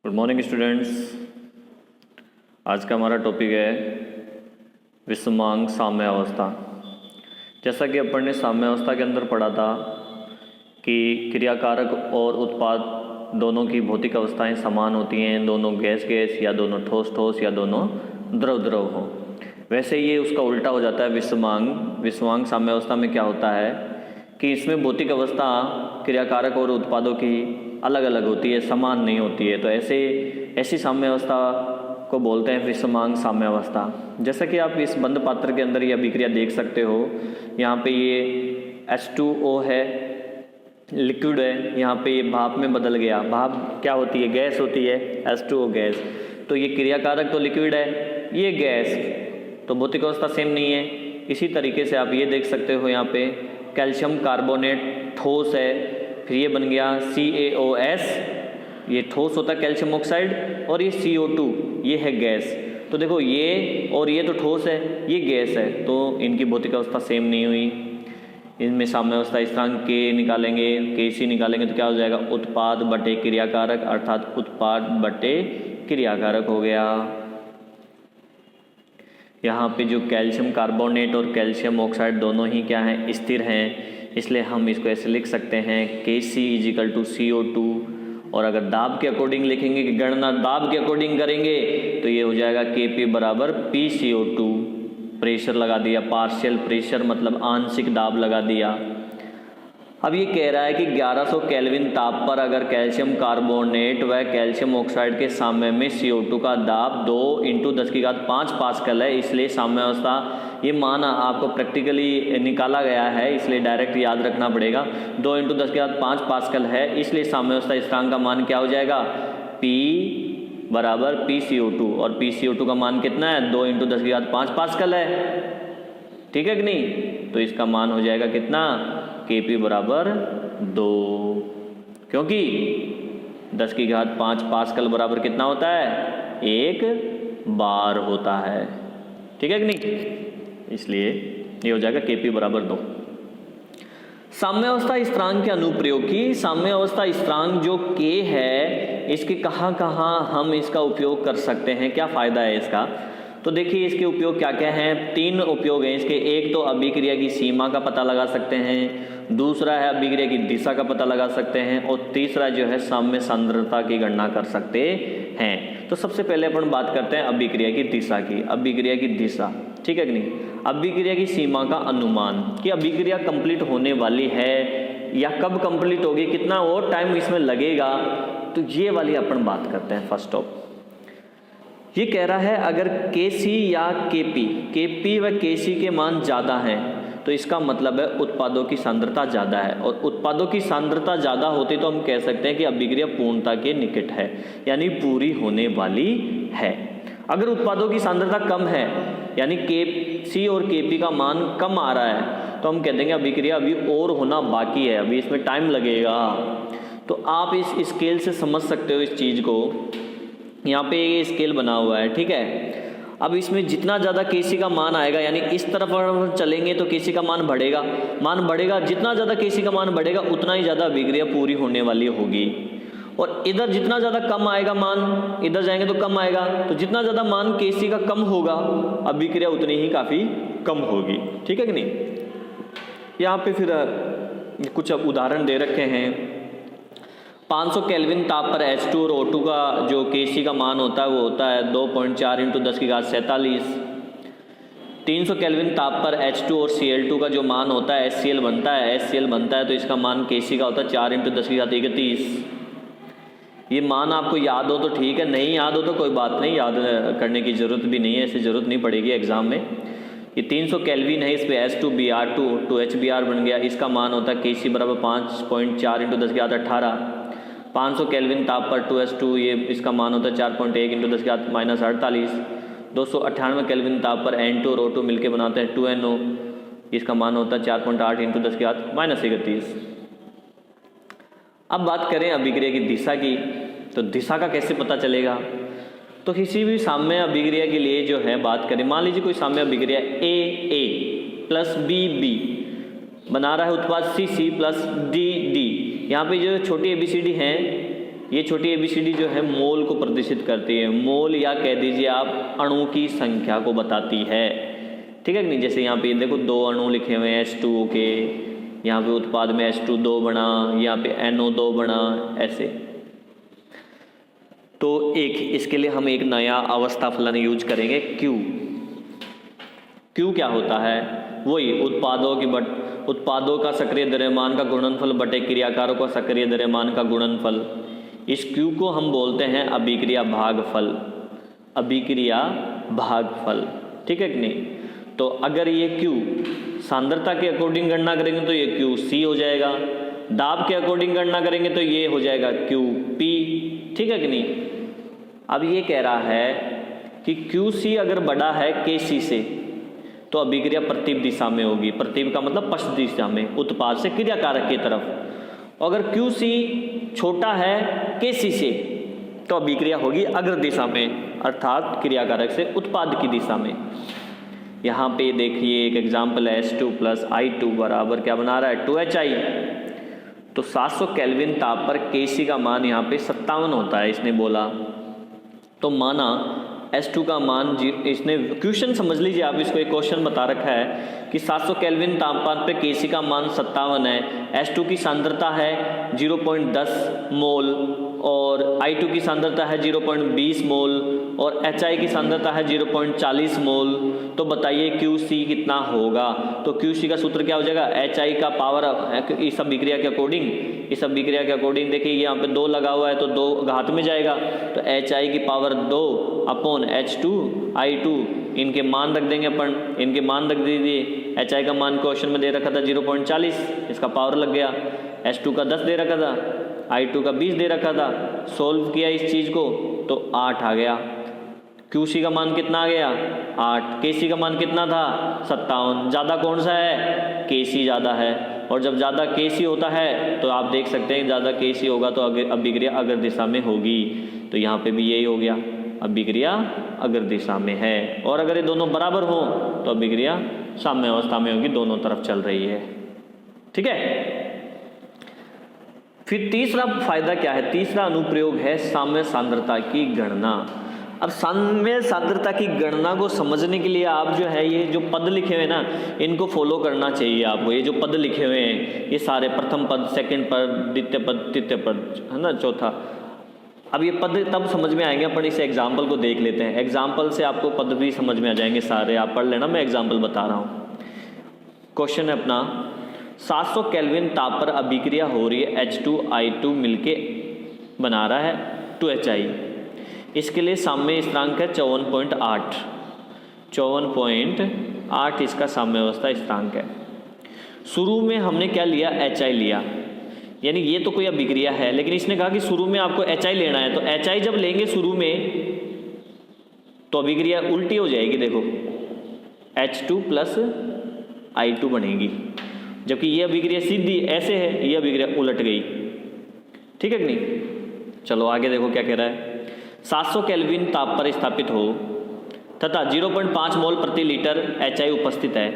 Good morning students. आज का हमारा टॉपिक है विषमांग साम्य अवस्था। जैसा कि अपन ने साम्य अवस्था के अंदर पढ़ा था कि क्रियाकारक और उत्पाद दोनों की भौतिक अवस्थाएं समान होती हैं, दोनों गैस गैस या दोनों ठोस ठोस या दोनों द्रव द्रव हो। वैसे ये उसका उल्टा हो जाता है विषमांग साम्य अवस्था में क्या होता है कि इसमें भौतिक अवस्था क्रियाकारक और उत्पादों की अलग अलग होती है, समान नहीं होती है। तो ऐसी साम्य अवस्था को बोलते हैं विषमांग साम्य अवस्था। जैसा कि आप इस बंद पात्र के अंदर ये अभिक्रिया देख सकते हो, यहाँ पे ये H2O है, लिक्विड है, यहाँ पे ये भाप में बदल गया। भाप क्या होती है? गैस होती है, H2O गैस। तो ये क्रियाकारक तो लिक्विड है, ये गैस, तो भौतिक अवस्था सेम नहीं है। इसी तरीके से आप ये देख सकते हो, यहाँ पे कैल्शियम कार्बोनेट ठोस है, फिर ये बन गया CaOS, ये ठोस होता है कैल्शियम ऑक्साइड, और ये CO2 ये है गैस। तो देखो ये और ये तो ठोस है, ये गैस है, तो इनकी भौतिक अवस्था सेम नहीं हुई। इनमें साम्य अवस्था स्थिरांक K निकालेंगे, Kc निकालेंगे तो क्या हो जाएगा? उत्पाद बटे क्रियाकारक, अर्थात उत्पाद बटे क्रियाकारक हो गया। यहाँ पे जो कैल्शियम कार्बोनेट और कैल्शियम ऑक्साइड दोनों ही क्या हैं? स्थिर हैं, इसलिए हम इसको ऐसे लिख सकते हैं Kc = CO2। और अगर दाब के अकॉर्डिंग लिखेंगे कि गणना दाब के अकॉर्डिंग करेंगे तो ये हो जाएगा Kp = PCO2। प्रेशर लगा दिया, पार्शियल प्रेशर मतलब आंशिक दाब लगा दिया। अब ये कह रहा है कि 1100 केल्विन ताप पर अगर कैल्शियम कार्बोनेट व कैल्शियम ऑक्साइड के साम्य में CO2 का दाब 2 × 10⁵ पास्कल है। इसलिए साम्य अवस्था ये मान आपको प्रैक्टिकली निकाला गया है, इसलिए डायरेक्ट याद रखना पड़ेगा। 2 × 10⁵ पास्कल है, इसलिए साम्य अवस्था स्थिरांक का मान क्या हो जाएगा? P = PCO2, और PCO2 का मान कितना है? 2 × 10⁵ पास्कल है, ठीक है कि नहीं? तो इसका मान हो जाएगा कितना? Kp = 2, क्योंकि 10⁵ पास्कल बराबर कितना होता है? 1 बार होता है, ठीक है कि नहीं? इसलिए ये हो जाएगा Kp = 2। साम्य अवस्था स्थिरांक के अनुप्रयोग की साम्य अवस्था स्थिरांक जो K है, इसके कहाँ हम इसका उपयोग कर सकते हैं, क्या फ़ायदा है इसका? तो देखिए इसके उपयोग क्या क्या हैं। 3 उपयोग हैं इसके। एक तो अभिक्रिया की सीमा का पता लगा सकते हैं, दूसरा है अभिक्रिया की दिशा का पता लगा सकते हैं, और तीसरा जो है साम्य सांद्रता की गणना कर सकते हैं। तो सबसे पहले अपन बात करते हैं अभिक्रिया की दिशा की। अभिक्रिया की दिशा, ठीक है कि नहीं? अभिक्रिया की सीमा का अनुमान कि अभिक्रिया कंप्लीट होने वाली है या कब कंप्लीट होगी, कितना और टाइम इसमें लगेगा, तो ये वाली अपन बात करते हैं। फर्स्ट ऑफ ये कह रहा है अगर Kc या Kp व Kc के मान ज़्यादा हैं तो इसका मतलब है उत्पादों की सांद्रता ज़्यादा है, और उत्पादों की सांद्रता ज़्यादा होती तो हम कह सकते हैं कि अभिक्रिया पूर्णता के निकट है, यानी पूरी होने वाली है। अगर उत्पादों की सांद्रता कम है, यानी Kc और Kp का मान कम आ रहा है, तो हम कह देंगे अभिक्रिया अभी और होना बाकी है, अभी इसमें टाइम लगेगा। तो आप इस स्केल से समझ सकते हो इस चीज़ को। यहाँ पे ये स्केल बना हुआ है, ठीक है। अब इसमें जितना ज़्यादा Kc का मान आएगा, यानी इस तरफ हम चलेंगे तो Kc का मान बढ़ेगा, जितना ज़्यादा Kc का मान बढ़ेगा उतना ही ज़्यादा अभिक्रिया पूरी होने वाली होगी। और इधर जितना ज़्यादा कम आएगा मान, इधर जाएंगे तो कम आएगा, तो जितना ज़्यादा मान Kc का कम होगा अभिक्रिया उतनी ही काफ़ी कम होगी, ठीक है कि नहीं? यहाँ पे फिर कुछ उदाहरण दे रखे हैं। 500 केल्विन ताप पर H2 और O2 का जो Kc का मान होता है वो होता है 2.4 × 10⁻47। 300 केल्विन ताप पर H2 और Cl2 का जो मान होता है HCl बनता है, तो इसका मान Kc का होता है 4 × 10⁻31। ये मान आपको याद हो तो ठीक है, नहीं याद हो तो कोई बात नहीं, याद करने की ज़रूरत भी नहीं है, ऐसी ज़रूरत नहीं पड़ेगी एग्जाम में। ये 300 केल्विन है, इस पर H2Br2 2HBr बन गया, इसका मान होता है Kc = 5.4 × 10⁻18। 500 केल्विन ताप पर 2H2 ये इसका मान होता है 4.1 × 10⁻48। 298 केल्विन ताप पर N2 और O2 मिलके बनाते हैं 2NO, इसका मान होता है 4.8 × 10⁻31। अब बात करें अभिक्रिया की दिशा की, तो दिशा का कैसे पता चलेगा? तो किसी भी साम्य अभिक्रिया के लिए जो है बात करें, मान लीजिए कोई साम्य अभिक्रिया AA + BB बना रहा है उत्पाद CC + DD। यहाँ पे जो छोटी ABCD हैं ये छोटी ABCD जो है मोल को प्रदर्शित करती है। मोल या कह दीजिए आप अणु की संख्या को बताती है, ठीक है कि नहीं। जैसे यहाँ पे देखो 2 अणु लिखे हुए हैं H2O के, यहाँ पे उत्पाद में H2 बना, यहाँ पे NO2 बना, ऐसे। तो एक इसके लिए हम एक नया अवस्था फलन यूज करेंगे Q। Q क्या होता है? वही उत्पादों का सक्रिय द्रव्यमान का गुणनफल बटे क्रियाकारों का सक्रिय द्रव्यमान का गुणनफल। इस Q को हम बोलते हैं अभिक्रिया भागफल, अभिक्रिया भागफल, ठीक है कि नहीं। तो अगर ये Q सांद्रता के अकॉर्डिंग गणना करेंगे तो ये QC हो जाएगा, दाब के अकॉर्डिंग गणना करेंगे तो ये हो जाएगा QP, ठीक है कि नहीं। अब ये कह रहा है कि QC अगर बड़ा है KC से तो अभिक्रिया प्रतीप दिशा में होगी। प्रतीप का मतलब पश्चिम दिशा में, उत्पाद से क्रियाकारक की तरफ। अगर QC छोटा है KC से तो अभिक्रिया होगी अग्र दिशा में, अर्थात क्रियाकारक से उत्पाद की दिशा में। यहाँ पे देखिए एक एग्जाम्पल है H2 + I2 बराबर क्या बना रहा है 2HI। तो 700 केल्विन ताप पर KC का मान यहाँ पे 57 होता है, इसने बोला। तो माना H2 का मान इसने क्वेश्चन समझ लीजिए आप, इसको एक क्वेश्चन बता रखा है कि 700 केल्विन तापमान पे KC का मान 57 है, H2 की सांद्रता है 0.10 मोल और I2 की सांद्रता है 0.20 मोल और HI की सांद्रता है 0.40 मोल। तो बताइए QC कितना होगा। तो QC का सूत्र क्या हो जाएगा, HI का पावर इस अभिक्रिया के अकॉर्डिंग देखिए यहाँ पे 2 लगा हुआ है तो 2 घात में जाएगा, तो HI की पावर 2 अपॉन H2 I2, इनके मान रख देंगे अपन, इनके मान रख दीजिए। HI का मान क्वेश्चन में दे रखा था 0.40, इसका पावर लग गया। H2 का 10 दे रखा था, I2 का 20 दे रखा था। सोल्व किया इस चीज़ को तो 8 आ गया। QC का मान कितना आ गया 8, KC का मान कितना था 57। ज़्यादा कौन सा है, KC ज़्यादा है। और जब ज़्यादा KC होता है तो आप देख सकते हैं ज़्यादा KC होगा तो अभिक्रिया अग्र दिशा में होगी। तो यहाँ पे भी यही हो गया, अभिक्रिया अग्र दिशा में है। और अगर ये दोनों बराबर हो तो अभिक्रिया साम्य अवस्था में होगी, दोनों तरफ चल रही है, ठीक है। फिर तीसरा फायदा क्या है, तीसरा अनुप्रयोग है साम्य सांद्रता की गणना। अब साम्य सांद्रता की गणना को समझने के लिए आप जो है ये जो पद लिखे हुए हैं ना, इनको फॉलो करना चाहिए आपको। ये जो पद लिखे हुए हैं ये सारे प्रथम पद, सेकंड पद, द्वितीय पद, तृतीय पद, है ना, चौथा। अब ये पद तब समझ में आएंगे, अपन इस एग्जाम्पल को देख लेते हैं। एग्जाम्पल से आपको पद भी समझ में आ जाएंगे सारे, आप पढ़ लेना, मैं एग्जाम्पल बता रहा हूँ। क्वेश्चन है अपना 700 केल्विन ताप पर अभिक्रिया हो रही है, H2I2 मिलके बना रहा है 2HI। इसके लिए साम्य स्थिरांक है 54.8, 54.8 इसका साम्य अवस्था स्थिरांक है। शुरू में हमने क्या लिया, HI लिया, यानी ये तो कोई अभिक्रिया है, लेकिन इसने कहा कि शुरू में आपको HI लेना है। तो HI जब लेंगे शुरू में तो अभिक्रिया उल्टी हो जाएगी, देखो H2 + I2 बनेगी, जबकि ये अभिक्रिया सीधी ऐसे है, ये अभिक्रिया उलट गई, ठीक है कि नहीं। चलो आगे देखो क्या कह रहा है। 700 केल्विन ताप पर स्थापित हो तथा 0.5 मोल प्रति लीटर HI उपस्थित है।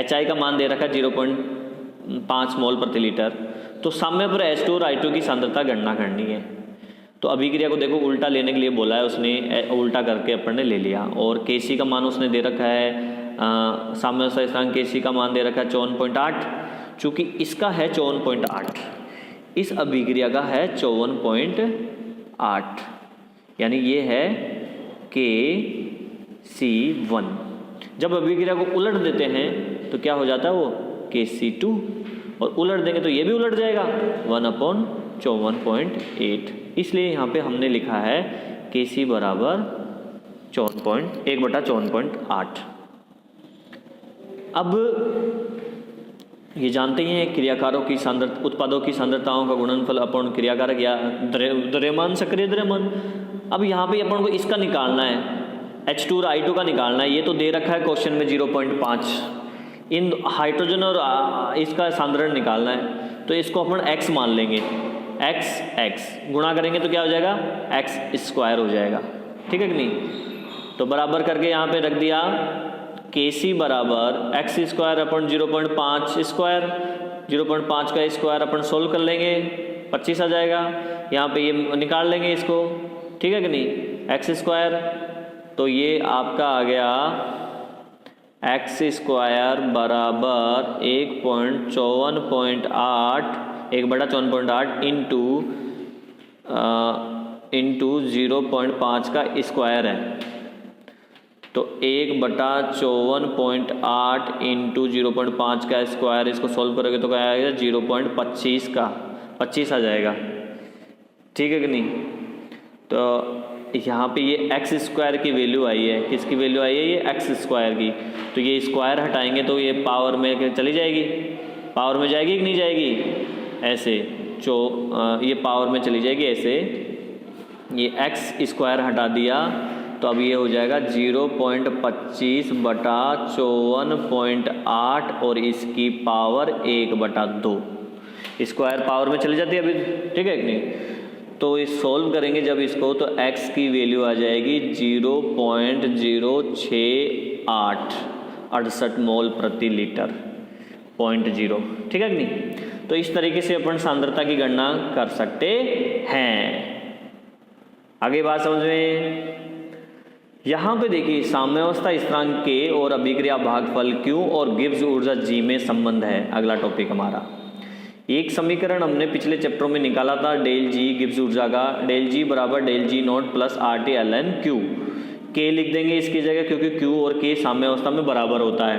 HI का मान दे रखा है 0.5 मोल प्रति लीटर। तो साम्य पर H2 और I2 की सांद्रता गणना करनी है। तो अभिक्रिया को देखो उल्टा लेने के लिए बोला है उसने, उल्टा करके अपन ने ले लिया। और KC का मान उसने दे रखा है, साम्य स्थिरांक KC का मान दे रखा है 54.8। चूँकि इसका है 54.8, इस अभिक्रिया का है 54.8, यानी ये है KC1। जब अभिक्रिया को उलट देते हैं तो क्या हो जाता है वो KC2, और उलट देंगे तो ये भी उलट जाएगा 1/54.8। इसलिए यहाँ पे हमने लिखा है KC बराबर 1/54.8। अब ये जानते ही हैं क्रियाकारों की सांद्रता, उत्पादों की सांद्रताओं का गुणनफल अपन क्रियाकारक या द्रव्यमान, सक्रिय द्रव्यमान। अब यहाँ पे अपन को इसका निकालना है, H2 और I2 का निकालना है। ये तो दे रखा है क्वेश्चन में 0.5। इन हाइड्रोजन और इसका सांद्रण निकालना है, तो इसको अपन x मान लेंगे। x गुणा करेंगे तो क्या हो जाएगा, x² हो जाएगा, ठीक है कि नहीं। तो बराबर करके यहाँ पे रख दिया KC बराबर x² अपन 0.5 स्क्वायर, 0.5 का स्क्वायर अपन सोल्व कर लेंगे, 25 आ जाएगा। यहाँ पे ये निकाल लेंगे इसको, ठीक है कि नहीं, एक्स स्क्वायर, तो ये आपका आ गया एक्स स्क्वायर बराबर 1.54.8 1/54.8 इंटू 0.5 का स्क्वायर है, तो 1/54.8 इंटू 0.5 का स्क्वायर, इसको सॉल्व करोगे तो क्या आएगा 0.25 का 25 आ जाएगा, ठीक है कि नहीं। तो यहाँ पे ये एक्स स्क्वायर की वैल्यू आई है, किसकी वैल्यू आई है, ये एक्स स्क्वायर की, तो ये स्क्वायर हटाएंगे तो ये पावर में चली जाएगी, पावर में जाएगी कि नहीं जाएगी, ऐसे ये पावर में चली जाएगी ऐसे, ये एक्स स्क्वायर हटा दिया तो अब ये हो जाएगा 0.25/54.8 और इसकी पावर 1/2, स्क्वायर पावर में चली जाती है अभी, ठीक है कि नहीं। तो इस सोल्व करेंगे जब इसको तो x की वैल्यू आ जाएगी 0.068 मोल प्रति लीटर, 0.0, ठीक है कि नहीं। तो इस तरीके से अपन सांद्रता की गणना कर सकते हैं। आगे बात समझ में, यहाँ पे देखिए साम्यावस्था स्थिरांक K और अभिक्रिया भागफल Q और गिब्स ऊर्जा G में संबंध है। अगला टॉपिक हमारा, एक समीकरण हमने पिछले चैप्टर में निकाला था डेल जी गिब्स ऊर्जा का, डेल जी बराबर del G naught plus RT ln Q, K लिख देंगे इसकी जगह क्योंकि Q और K साम्यावस्था में बराबर होता है।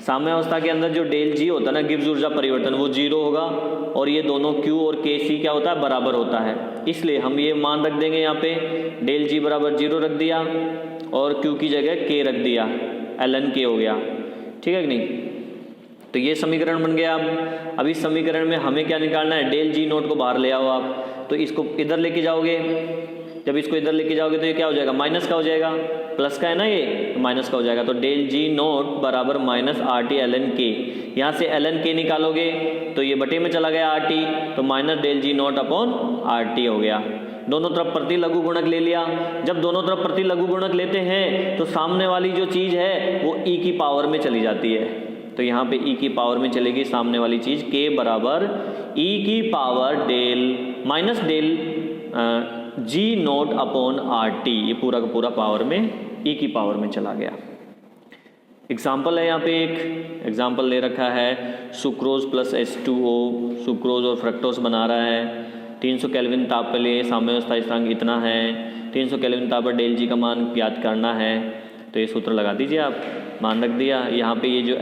साम्यावस्था के अंदर जो डेल जी होता है ना गिब्स ऊर्जा परिवर्तन, वो 0 होगा और ये दोनों Q और KC क्या होता है, बराबर होता है, इसलिए हम ये मान रख देंगे यहाँ पे, डेल जी बराबर 0 रख दिया और Q की जगह K रख दिया, ln K हो गया, ठीक है कि नहीं। तो ये समीकरण बन गया। अब इस समीकरण में हमें क्या निकालना है, डेल जी नोट को बाहर ले आओ आप, तो इसको इधर लेके जाओगे, जब इसको इधर लेके जाओगे तो ये क्या हो जाएगा, माइनस का हो जाएगा, प्लस का है ना ये, तो माइनस का हो जाएगा, तो डेल जी नोट बराबर माइनस RT ln K, यहाँ से ln K निकालोगे तो ये बटे में चला गया RT, तो माइनस डेल जी नोट अपॉन RT हो गया। दोनों तरफ प्रति लघु गुणक ले लिया, जब दोनों तरफ प्रति लघु गुणक लेते हैं तो सामने वाली जो चीज़ है वो e की पावर में चली जाती है, तो यहाँ पे e की पावर में चलेगी सामने वाली चीज़, K बराबर e की power del minus del G naught upon RT, ये पूरा का पूरा पावर में e की पावर में चला गया। एग्जाम्पल है यहाँ पे, एक एग्जाम्पल ले रखा है, सुक्रोज प्लस H2O, सुक्रोज और फ्रक्टोज बना रहा है, 300 केल्विन ताप के लिए साम्यावस्था स्थिरांक इतना है, 300 केल्विन ताप पर डेल जी का मान ज्ञात करना है, तो ये सूत्र लगा दीजिए आप, मान रख दिया। यहाँ पे ये जो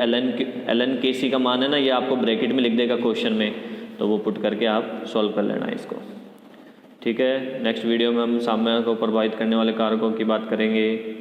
ln KC का मान है ना, ये आपको ब्रैकेट में लिख देगा क्वेश्चन में, तो वो पुट करके आप सॉल्व कर लेना इसको, ठीक है। नेक्स्ट वीडियो में हम साम्य को प्रभावित करने वाले कारकों की बात करेंगे।